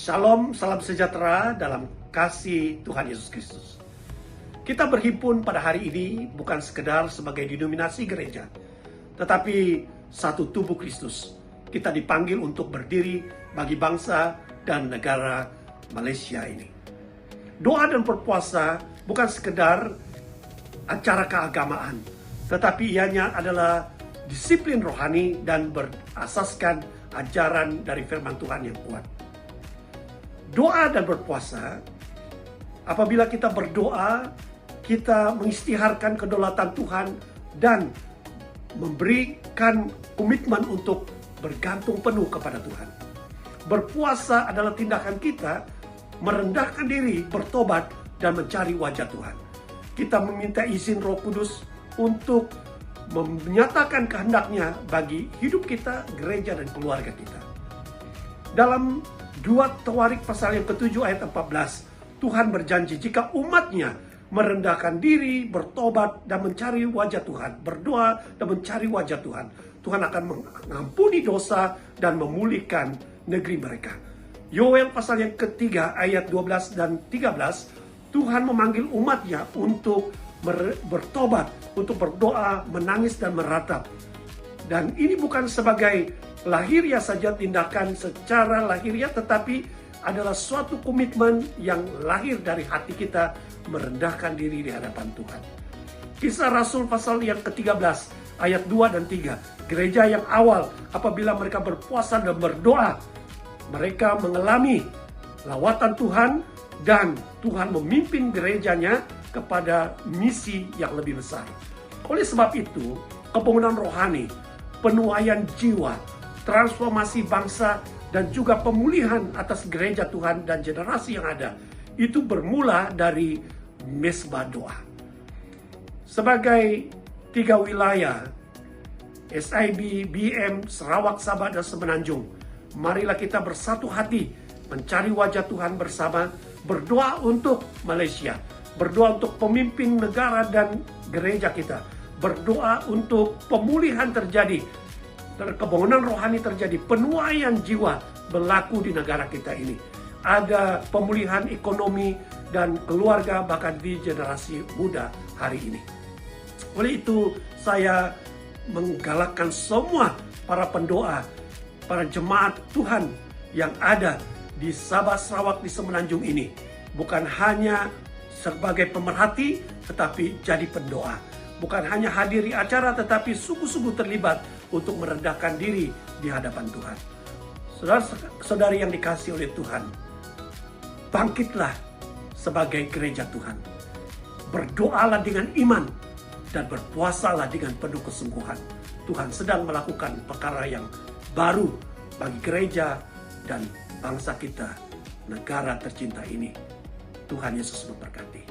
Shalom, salam sejahtera dalam kasih Tuhan Yesus Kristus. Kita berhimpun pada hari ini bukan sekedar sebagai denominasi gereja, tetapi satu tubuh Kristus. Kita dipanggil untuk berdiri bagi bangsa dan negara Malaysia ini. Doa dan berpuasa bukan sekedar acara keagamaan, tetapi ianya adalah disiplin rohani dan berasaskan ajaran dari firman Tuhan yang kuat. Doa dan berpuasa, apabila kita berdoa, kita mengisytiharkan kedaulatan Tuhan dan memberikan komitmen untuk bergantung penuh kepada Tuhan. Berpuasa adalah tindakan kita merendahkan diri, bertobat, dan mencari wajah Tuhan. Kita meminta izin Roh Kudus untuk menyatakan kehendaknya bagi hidup kita, gereja, dan keluarga kita. Dalam 2 Tawarik pasal yang ke-7 ayat 14, Tuhan berjanji jika umatnya merendahkan diri, bertobat, dan mencari wajah Tuhan, berdoa dan mencari wajah Tuhan, Tuhan akan mengampuni dosa dan memulihkan negeri mereka. Yoel pasal yang ke-3 ayat 12 dan 13, Tuhan memanggil umatnya untuk bertobat, untuk berdoa, menangis, dan meratap. Dan ini bukan sebagai lahiriah saja, tindakan secara lahiriah, tetapi adalah suatu komitmen yang lahir dari hati kita merendahkan diri di hadapan Tuhan. Kisah Rasul pasal yang ke-13 ayat 2 dan 3. Gereja yang awal apabila mereka berpuasa dan berdoa, mereka mengalami lawatan Tuhan dan Tuhan memimpin gerejanya kepada misi yang lebih besar. Oleh sebab itu, kebangunan rohani, penuaian jiwa, transformasi bangsa, dan juga pemulihan atas gereja Tuhan dan generasi yang ada, itu bermula dari mesbah doa. Sebagai 3 wilayah, SIB, BM, Sarawak, Sabah, dan Semenanjung, marilah kita bersatu hati mencari wajah Tuhan bersama, berdoa untuk Malaysia, berdoa untuk pemimpin negara dan gereja kita, berdoa untuk pemulihan terjadi, kebangunan rohani terjadi, penuaian jiwa berlaku di negara kita ini. Ada pemulihan ekonomi dan keluarga bahkan di generasi muda hari ini. Oleh itu saya menggalakkan semua para pendoa, para jemaat Tuhan yang ada di Sabah, Sarawak, di Semenanjung ini, bukan hanya sebagai pemerhati tetapi jadi pendoa. Bukan hanya hadiri acara, tetapi sungguh-sungguh terlibat untuk merendahkan diri di hadapan Tuhan. Saudara-saudari yang dikasihi oleh Tuhan, bangkitlah sebagai gereja Tuhan. Berdoalah dengan iman dan berpuasalah dengan penuh kesungguhan. Tuhan sedang melakukan perkara yang baru bagi gereja dan bangsa kita, negara tercinta ini. Tuhan Yesus memberkati.